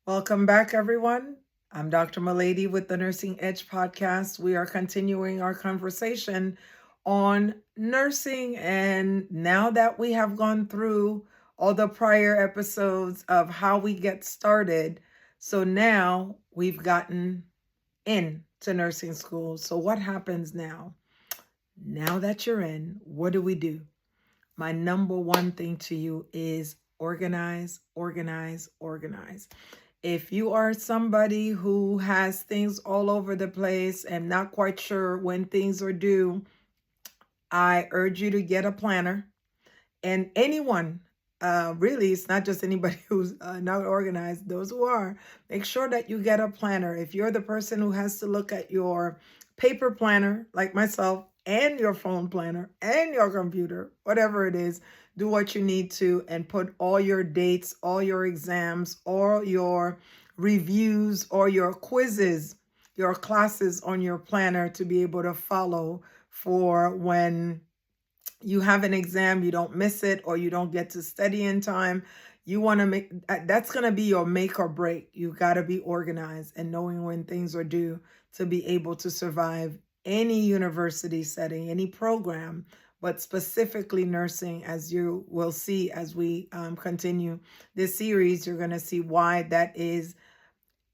Welcome back, everyone. I'm Dr. Milady with the Nursing Edge podcast. We are continuing our conversation on nursing. And now that we have gone through all the prior episodes of how we get started, so now we've gotten into nursing school. So, what happens now? Now that you're in, what do we do? My number one thing to you is organize, organize, organize. If you are somebody who has things all over the place and not quite sure when things are due, I urge you to get a planner. And anyone, really, it's not just anybody who's not organized, those who are, make sure that you get a planner. If you're the person who has to look at your paper planner, like myself, and your phone planner, and your computer, whatever it is, do what you need to and put all your dates, all your exams, all your reviews, or your quizzes, your classes on your planner to be able to follow for when you have an exam, you don't miss it, or you don't get to study in time. You want to make that's going to be your make or break. You got to be organized and knowing when things are due to be able to survive any university setting, any program, but specifically nursing. As you will see as we continue this series, you're going to see why that is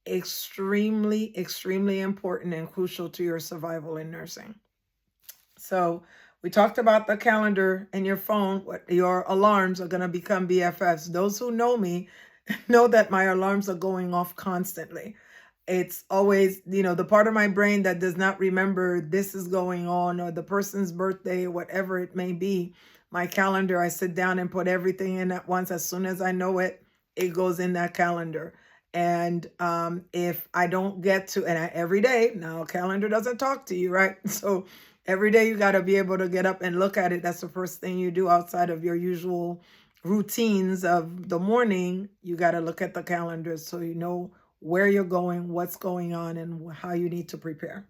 extremely, extremely important and crucial to your survival in nursing. So we talked about the calendar and your phone. What your alarms are going to become BFFs. Those who know me know that my alarms are going off constantly. It's always, the part of my brain that does not remember this is going on or the person's birthday, whatever it may be. My calendar, I sit down and put everything in at once. As soon as I know it, it goes in that calendar. And if I don't get to, every day, now calendar doesn't talk to you, right? So every day you got to be able to get up and look at it. That's the first thing you do outside of your usual routines of the morning. You got to look at the calendar so you know where you're going, what's going on, and how you need to prepare.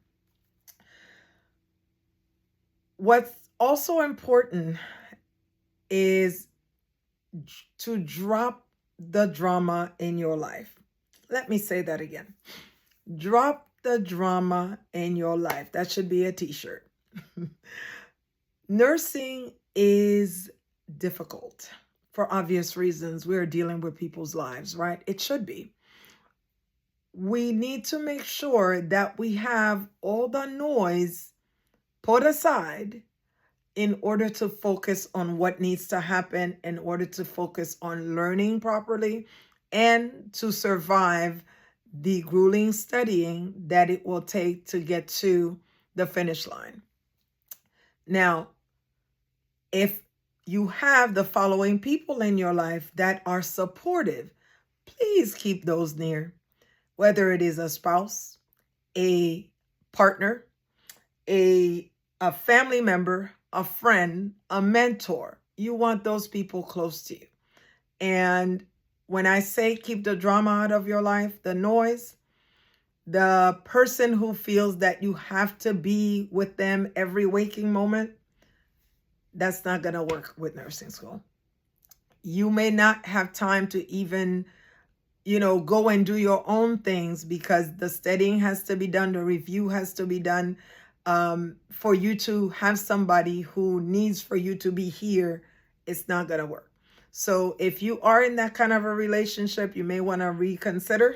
What's also important is to drop the drama in your life. Let me say that again. Drop the drama in your life. That should be a t-shirt. Nursing is difficult for obvious reasons. We're dealing with people's lives, right? It should be. We need to make sure that we have all the noise put aside in order to focus on what needs to happen, in order to focus on learning properly, and to survive the grueling studying that it will take to get to the finish line. Now, if you have the following people in your life that are supportive, please keep those near. Whether it is a spouse, a partner, a family member, a friend, a mentor, you want those people close to you. And when I say keep the drama out of your life, the noise, the person who feels that you have to be with them every waking moment, that's not going to work with nursing school. You may not have time to even, go and do your own things because the studying has to be done, the review has to be done. For you to have somebody who needs for you to be here, it's not going to work. So if you are in that kind of a relationship, you may want to reconsider.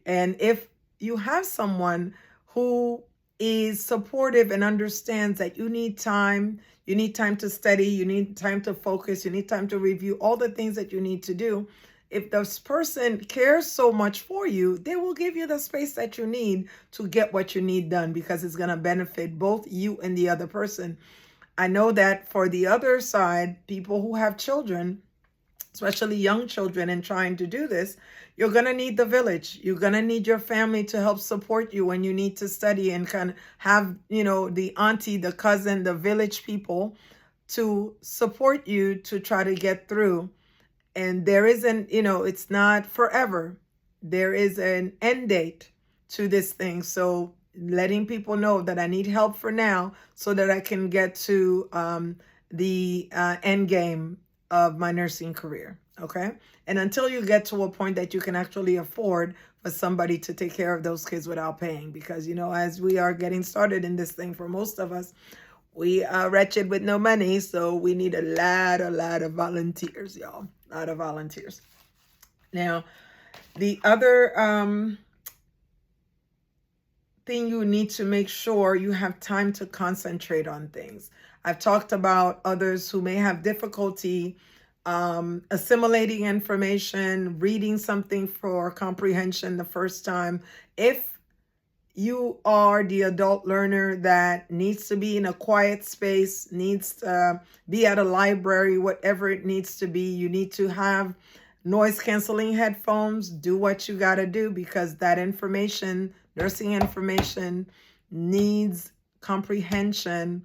And if you have someone who is supportive and understands that you need time to study, you need time to focus, you need time to review all the things that you need to do. If this person cares so much for you, they will give you the space that you need to get what you need done because it's going to benefit both you and the other person. I know that for the other side, people who have children, especially young children, and trying to do this, you're going to need the village. You're going to need your family to help support you when you need to study and kind of have, the auntie, the cousin, the village people to support you to try to get through. And there isn't, it's not forever. There is an end date to this thing. So letting people know that I need help for now so that I can get to the end game of my nursing career. Okay. And until you get to a point that you can actually afford for somebody to take care of those kids without paying, because, as we are getting started in this thing, for most of us, we are wretched with no money. So we need a lot of volunteers, y'all. A lot of volunteers. Now, the other thing you need to make sure you have time to concentrate on things. I've talked about others who may have difficulty assimilating information, reading something for comprehension the first time. If you are the adult learner that needs to be in a quiet space, needs to be at a library, whatever it needs to be, you need to have noise canceling headphones. Do what you got to do, because that information, nursing information, needs comprehension.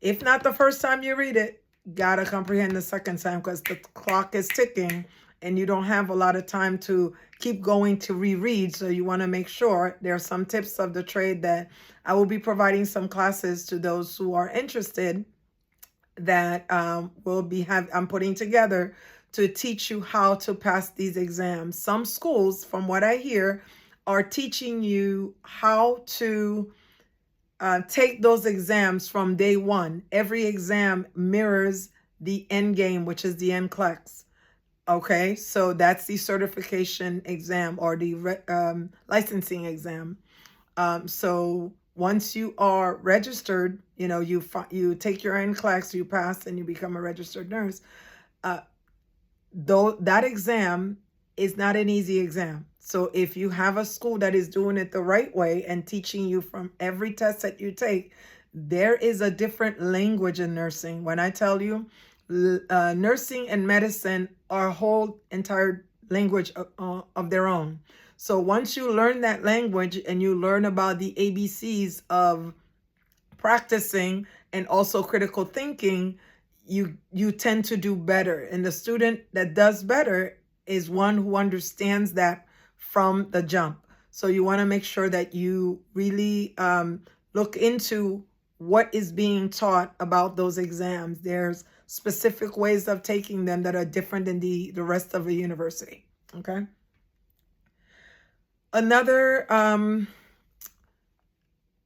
If not the first time you read it, gotta comprehend the second time, because the clock is ticking and you don't have a lot of time to keep going to reread. So you want to make sure. There are some tips of the trade that I will be providing some classes to those who are interested, that I'm putting together to teach you how to pass these exams. Some schools, from what I hear, are teaching you how to take those exams from day one. Every exam mirrors the end game, which is the NCLEX. Okay, so that's the certification exam, or the licensing exam. So once you are registered, you take your NCLEX, you pass, and you become a registered nurse. Though that exam is not an easy exam. So if you have a school that is doing it the right way and teaching you from every test that you take, there is a different language in nursing. When I tell you, nursing and medicine are a whole entire language of their own. So once you learn that language and you learn about the ABCs of practicing and also critical thinking, you tend to do better. And the student that does better is one who understands that from the jump. So you want to make sure that you really look into what is being taught about those exams. There's specific ways of taking them that are different than the rest of the university. Okay. Another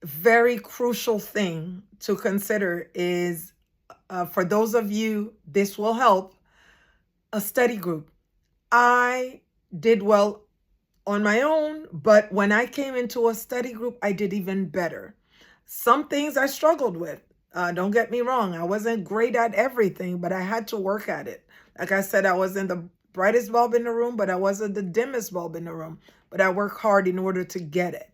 very crucial thing to consider is, for those of you, this will help, a study group. I did well on my own, but when I came into a study group, I did even better. Some things I struggled with. Don't get me wrong. I wasn't great at everything, but I had to work at it. Like I said, I wasn't the brightest bulb in the room, but I wasn't the dimmest bulb in the room. But I worked hard in order to get it.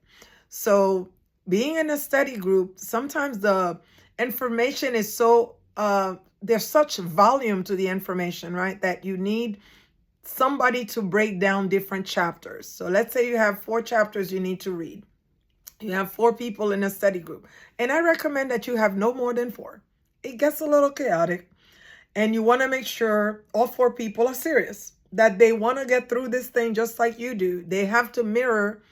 So being in a study group, sometimes the information is so, there's such volume to the information, right? That you need somebody to break down different chapters. So let's say you have 4 chapters you need to read. You have 4 people in a study group. And I recommend that you have no more than 4. It gets a little chaotic. And you want to make sure all 4 people are serious, that they want to get through this thing just like you do. They have to mirror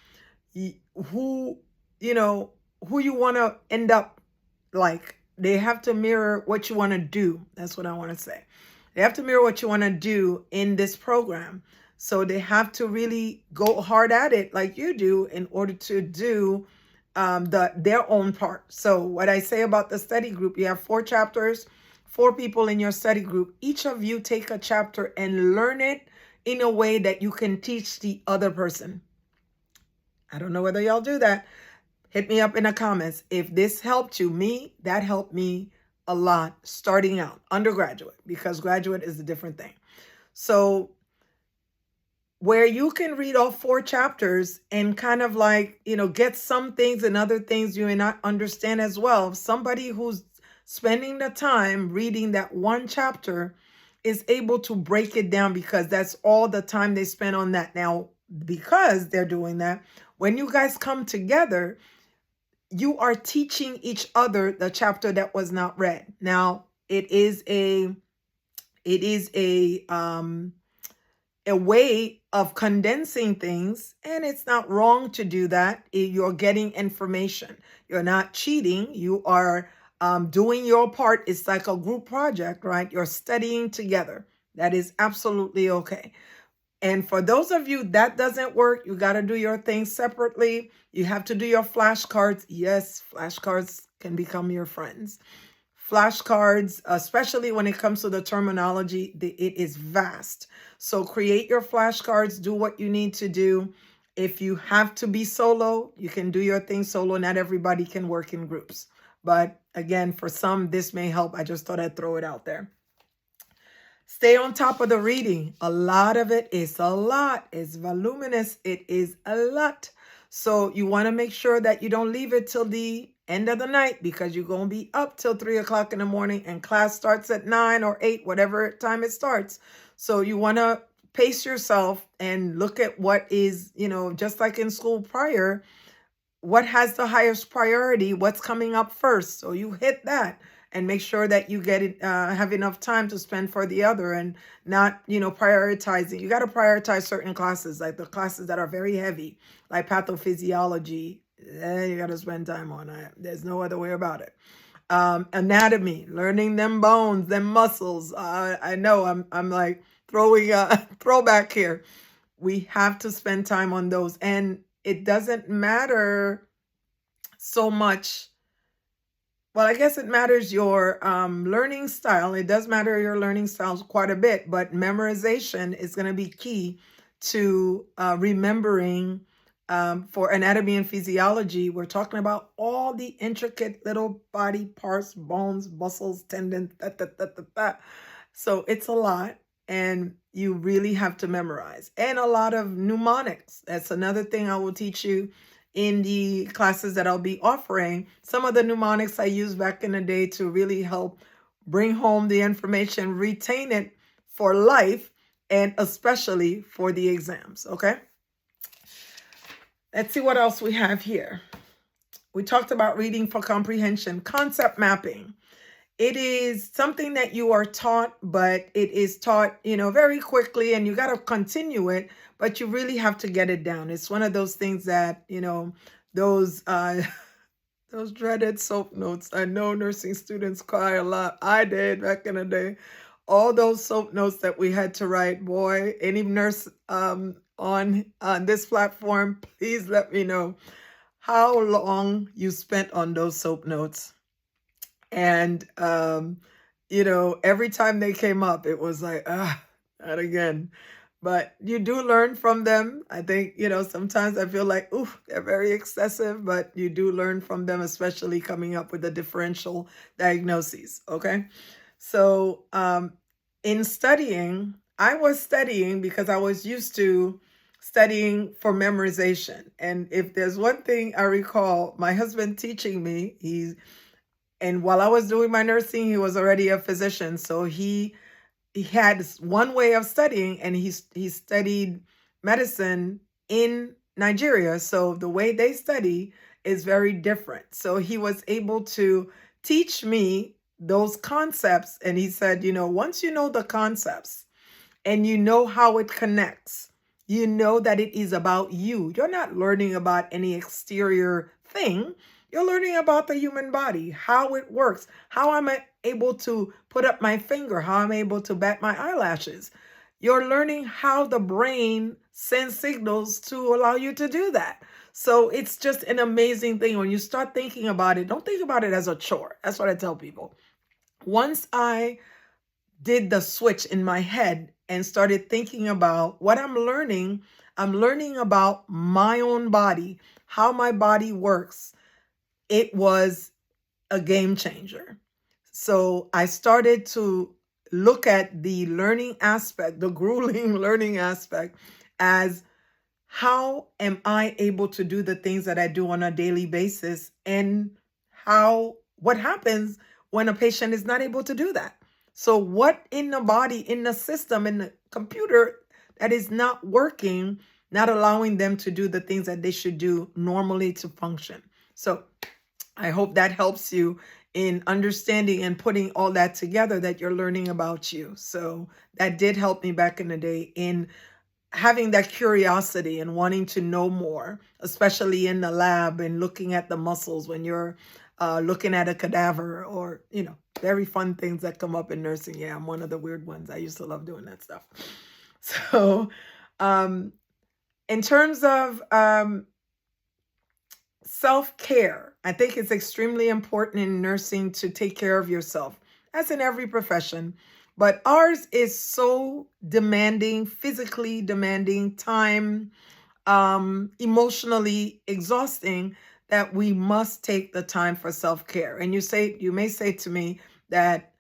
who you want to end up like. They have to mirror what you want to do. That's what I want to say. They have to mirror what you want to do in this program. So they have to really go hard at it like you do in order to do their own part. So what I say about the study group, you have 4 chapters, 4 people in your study group. Each of you take a chapter and learn it in a way that you can teach the other person. I don't know whether y'all do that. Hit me up in the comments. If this helped you, that helped me a lot starting out, undergraduate, because graduate is a different thing. So where you can read all 4 chapters and kind of like, get some things and other things you may not understand as well. Somebody who's spending the time reading that one chapter is able to break it down, because that's all the time they spend on that. Now, because they're doing that, when you guys come together, you are teaching each other the chapter that was not read. Now, it is a way of condensing things, and it's not wrong to do that. You're getting information. You're not cheating. You are doing your part. It's like a group project, right? You're studying together. That is absolutely okay. And for those of you that doesn't work, you got to do your things separately. You have to do your flashcards. Yes, flashcards can become your friends. Flashcards, especially when it comes to the terminology, it is vast. So create your flashcards, do what you need to do. If you have to be solo, you can do your thing solo. Not everybody can work in groups. But again, for some, this may help. I just thought I'd throw it out there. Stay on top of the reading. A lot of it is a lot. It's voluminous. It is a lot. So you want to make sure that you don't leave it till the end of the night, because you're going to be up till 3 o'clock in the morning and class starts at 9 or 8, whatever time it starts. So you want to pace yourself and look at what is, just like in school prior, what has the highest priority, what's coming up first. So you hit that and make sure that you get it, have enough time to spend for the other, and not, prioritizing. You got to prioritize certain classes, like the classes that are very heavy, like pathophysiology. You got to spend time on it. There's no other way about it. Anatomy, learning them bones, them muscles. I know I'm like throwing a throwback here. We have to spend time on those. And it doesn't matter so much. Well, I guess it matters your learning style. It does matter your learning styles quite a bit, but memorization is going to be key to remembering. For anatomy and physiology, we're talking about all the intricate little body parts, bones, muscles, tendons, So it's a lot, and you really have to memorize. And a lot of mnemonics. That's another thing I will teach you in the classes that I'll be offering. Some of the mnemonics I used back in the day to really help bring home the information, retain it for life, and especially for the exams, okay? Let's see what else we have here. We talked about reading for comprehension, concept mapping. It is something that you are taught, but it is taught, very quickly, and you got to continue it, but you really have to get it down. It's one of those things that, those those dreaded soap notes. I know nursing students cry a lot. I did back in the day. All those soap notes that we had to write, boy, any nurse on this platform, please let me know how long you spent on those soap notes. And every time they came up, it was like, not again. But you do learn from them. I think, sometimes I feel like, ooh, they're very excessive, but you do learn from them, especially coming up with the differential diagnoses. Okay. So in studying, I was studying because I was used to studying for memorization. And if there's one thing I recall my husband teaching me, and while I was doing my nursing, he was already a physician. So he had one way of studying, and he studied medicine in Nigeria. So the way they study is very different. So he was able to teach me those concepts. And he said, once you know the concepts and you know how it connects, you know that it is about you. You're not learning about any exterior thing. You're learning about the human body, how it works, how I'm able to put up my finger, how I'm able to bat my eyelashes. You're learning how the brain sends signals to allow you to do that. So it's just an amazing thing. When you start thinking about it, don't think about it as a chore. That's what I tell people. Once I did the switch in my head and started thinking about what I'm learning about my own body, how my body works. It was a game changer. So I started to look at the learning aspect, the grueling learning aspect, as how am I able to do the things that I do on a daily basis, and what happens when a patient is not able to do that. So what in the body, in the system, in the computer that is not working, not allowing them to do the things that they should do normally to function. So I hope that helps you in understanding and putting all that together that you're learning about you. So that did help me back in the day in having that curiosity and wanting to know more, especially in the lab and looking at the muscles when you're looking at a cadaver, or, very fun things that come up in nursing. Yeah, I'm one of the weird ones. I used to love doing that stuff. So, um, in terms of self-care, I think it's extremely important in nursing to take care of yourself, as in every profession. But ours is so demanding, physically demanding, time, emotionally exhausting, that we must take the time for self-care. And you may say to me that,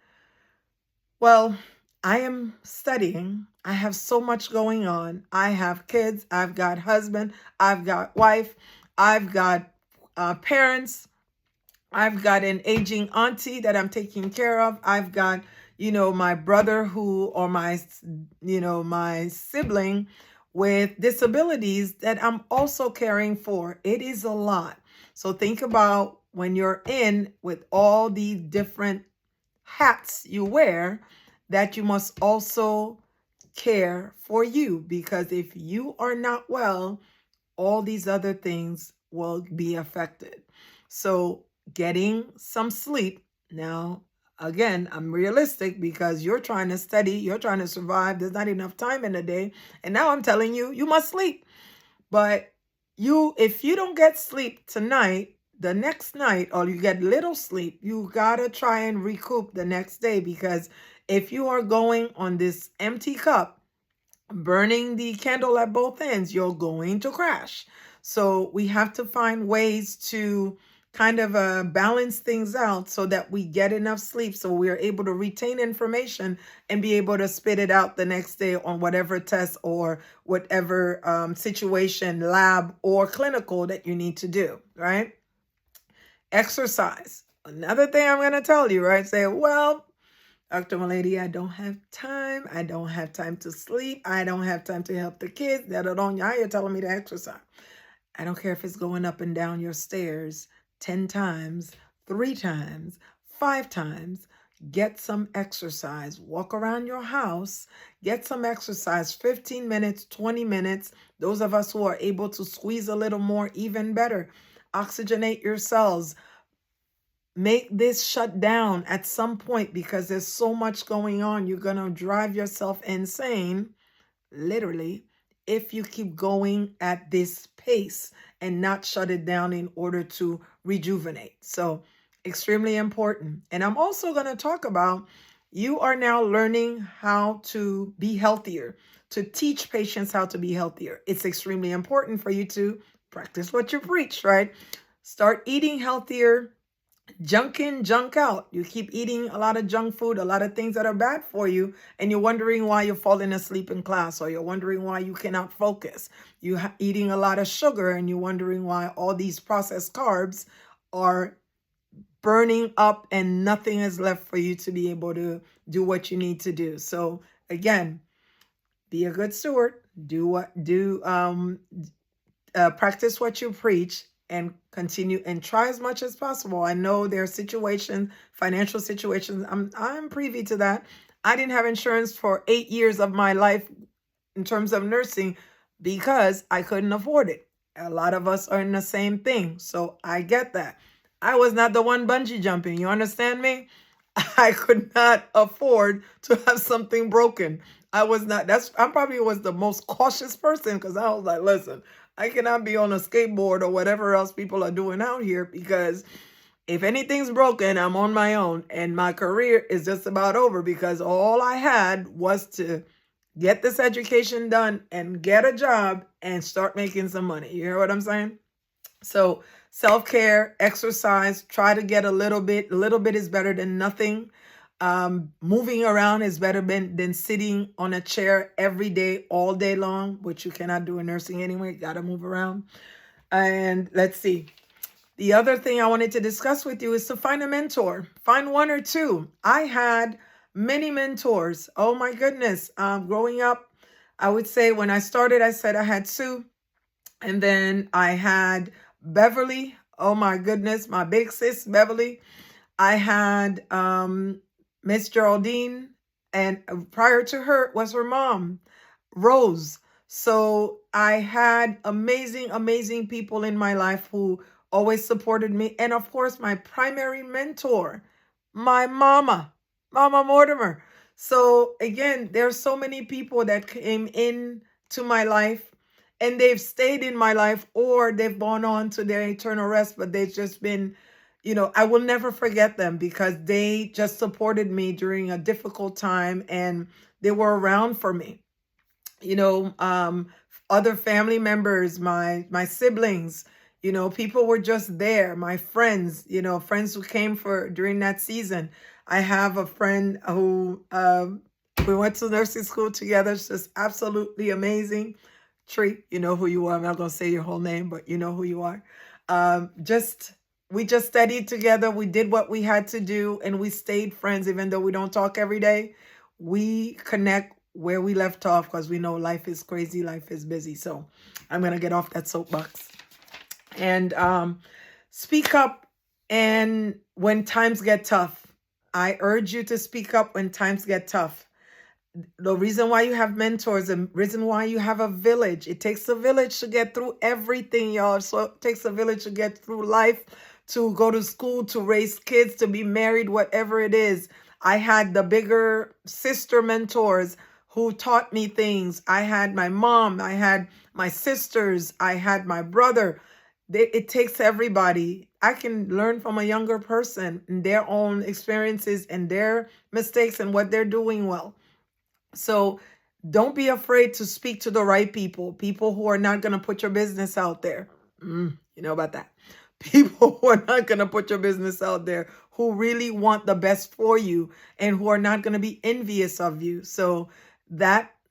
well, I am studying. I have so much going on. I have kids. I've got husband. I've got wife. I've got parents. I've got an aging auntie that I'm taking care of. I've got, my brother or my sibling with disabilities that I'm also caring for. It is a lot. So think about when you're in with all these different hats you wear, that you must also care for you, because if you are not well, all these other things will be affected. So getting some sleep. Now, again, I'm realistic, because you're trying to study, you're trying to survive. There's not enough time in the day. And now I'm telling you, you must sleep. But if you don't get sleep tonight, the next night, or you get little sleep, you gotta try and recoup the next day, because if you are going on this empty cup, burning the candle at both ends, you're going to crash. So we have to find ways to kind of balance things out, so that we get enough sleep, so we're able to retain information and be able to spit it out the next day on whatever test or whatever situation, lab or clinical, that you need to do, right? Exercise. Another thing I'm going to tell you, right? Say, well, Dr. Milady, I don't have time. I don't have time to sleep. I don't have time to help the kids. Now you're telling me to exercise. I don't care if it's going up and down your stairs 10 times, 3 times, 5 times. Get some exercise. Walk around your house. Get some exercise. 15 minutes, 20 minutes. Those of us who are able to squeeze a little more, even better. Oxygenate your cells. Make this shut down at some point, because there's so much going on. You're going to drive yourself insane, literally, if you keep going at this pace and not shut it down in order to rejuvenate. So extremely important. And I'm also going to talk about, you are now learning how to be healthier, to teach patients how to be healthier. It's extremely important for you to practice what you preach, right? Start eating healthier. Junk in, junk out. You keep eating a lot of junk food, a lot of things that are bad for you, and you're wondering why you're falling asleep in class, or you're wondering why you cannot focus. You're eating a lot of sugar, and you're wondering why all these processed carbs are burning up and nothing is left for you to be able to do what you need to do. So again, be a good steward. Practice what you preach, and continue and try as much as possible. I know there are situations, financial situations. I'm privy to that. I didn't have insurance for 8 years of my life in terms of nursing, because I couldn't afford it. A lot of us are in the same thing. So I get that. I was not the one bungee jumping. You understand me? I could not afford to have something broken. I probably was the most cautious person, because I was like, listen, I cannot be on a skateboard or whatever else people are doing out here, because if anything's broken, I'm on my own, and my career is just about over, because all I had was to get this education done and get a job and start making some money. You hear what I'm saying? So self-care, exercise, try to get a little bit. A little bit is better than nothing. Moving around is better than sitting on a chair every day, all day long, which you cannot do in nursing anyway. Got to move around. And let's see. The other thing I wanted to discuss with you is to find a mentor. Find one or two. I had many mentors. Oh my goodness. Growing up, I would say when I started, I said I had Sue. And then I had Beverly. Oh my goodness, my big sis, Beverly. I had Miss Geraldine, and prior to her was her mom, Rose. So I had amazing, amazing people in my life who always supported me. And of course, my primary mentor, my Mama Mortimer. So again, there's so many people that came in to my life and they've stayed in my life or they've gone on to their eternal rest, but they've just been, I will never forget them because they just supported me during a difficult time and they were around for me. you know, um, Other family members, my siblings, people were just there. My friends, friends who came for during that season. I have a friend who we went to nursing school together. It's just absolutely amazing. Tree, you know who you are. I'm not gonna say your whole name, but you know who you are. Just we just studied together. We did what we had to do, and we stayed friends, even though we don't talk every day. We connect where we left off because we know life is crazy, life is busy. So I'm gonna get off that soapbox and speak up. And when times get tough, I urge you to speak up when times get tough. The reason why you have mentors, the reason why you have a village, it takes a village to get through everything, y'all. So it takes a village to get through life, to go to school, to raise kids, to be married, whatever it is. I had the bigger sister mentors who taught me things. I had my mom, I had my sisters, I had my brother. It takes everybody. I can learn from a younger person and their own experiences and their mistakes and what they're doing well. So don't be afraid to speak to the right people who are not going to put your business out there. You know about that. People who are not going to put your business out there, who really want the best for you and who are not going to be envious of you. So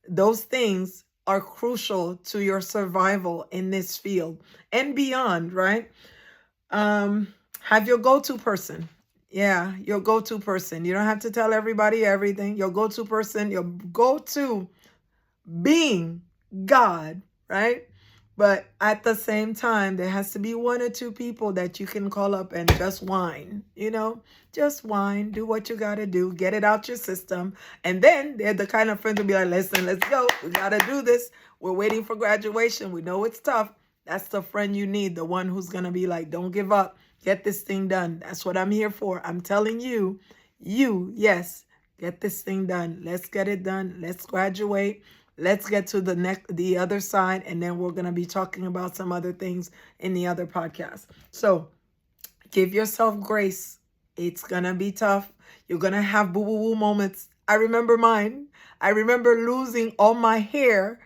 those things are crucial to your survival in this field and beyond, right? Have your go-to person. Yeah, your go-to person. You don't have to tell everybody everything. Your go-to person, your go-to being God, right? But at the same time, there has to be one or two people that you can call up and just whine, just whine, do what you got to do, get it out your system. And then they're the kind of friends who be like, listen, let's go. We got to do this. We're waiting for graduation. We know it's tough. That's the friend you need, the one who's going to be like, don't give up. Get this thing done. That's what I'm here for. I'm telling you, yes, get this thing done. Let's get it done. Let's graduate. Let's get to the other side, and then we're going to be talking about some other things in the other podcast. So give yourself grace. It's going to be tough. You're going to have boo-boo-boo moments. I remember mine. I remember losing all my hair.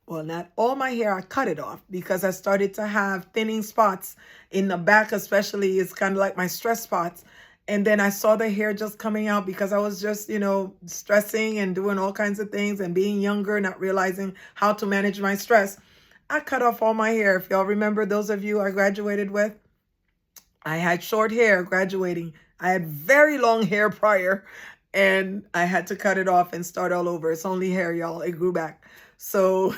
Well, not all my hair. I cut it off because I started to have thinning spots in the back, especially. It's kind of like my stress spots. And then I saw the hair just coming out because I was just, stressing and doing all kinds of things and being younger, not realizing how to manage my stress. I cut off all my hair. If y'all remember, those of you I graduated with, I had short hair graduating. I had very long hair prior, and I had to cut it off and start all over. It's only hair, y'all. It grew back. So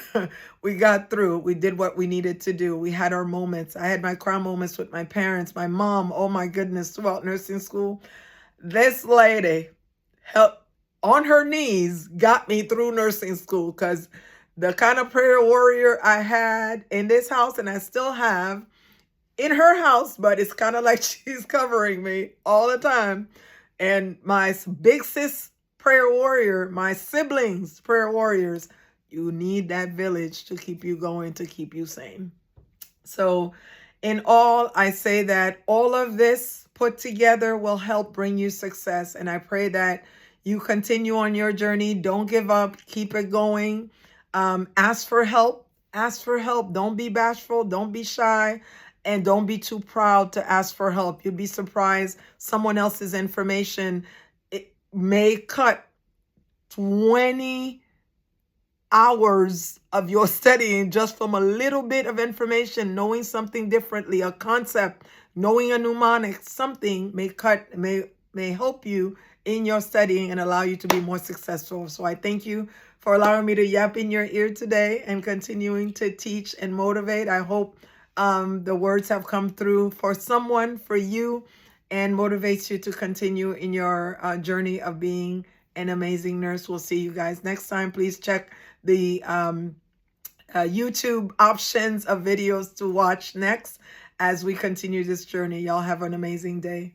we got through. We did what we needed to do. We had our moments. I had my crown moments with my parents, my mom. Oh my goodness, throughout nursing school. This lady helped on her knees got me through nursing school because the kind of prayer warrior I had in this house, and I still have in her house, but it's kind of like she's covering me all the time. And my big sis prayer warrior, my siblings prayer warriors, you need that village to keep you going, to keep you sane. So in all, I say that all of this put together will help bring you success. And I pray that you continue on your journey. Don't give up. Keep it going. Ask for help. Ask for help. Don't be bashful. Don't be shy. And don't be too proud to ask for help. You'd be surprised. Someone else's information, it may cut 20 hours of your studying just from a little bit of information, knowing something differently, a concept, knowing a mnemonic, something may help you in your studying and allow you to be more successful. So I thank you for allowing me to yap in your ear today and continuing to teach and motivate. I hope the words have come through for someone, for you, and motivates you to continue in your journey of being an amazing nurse. We'll see you guys next time. Please check the YouTube options of videos to watch next. as we continue this journey. Y'all have an amazing day.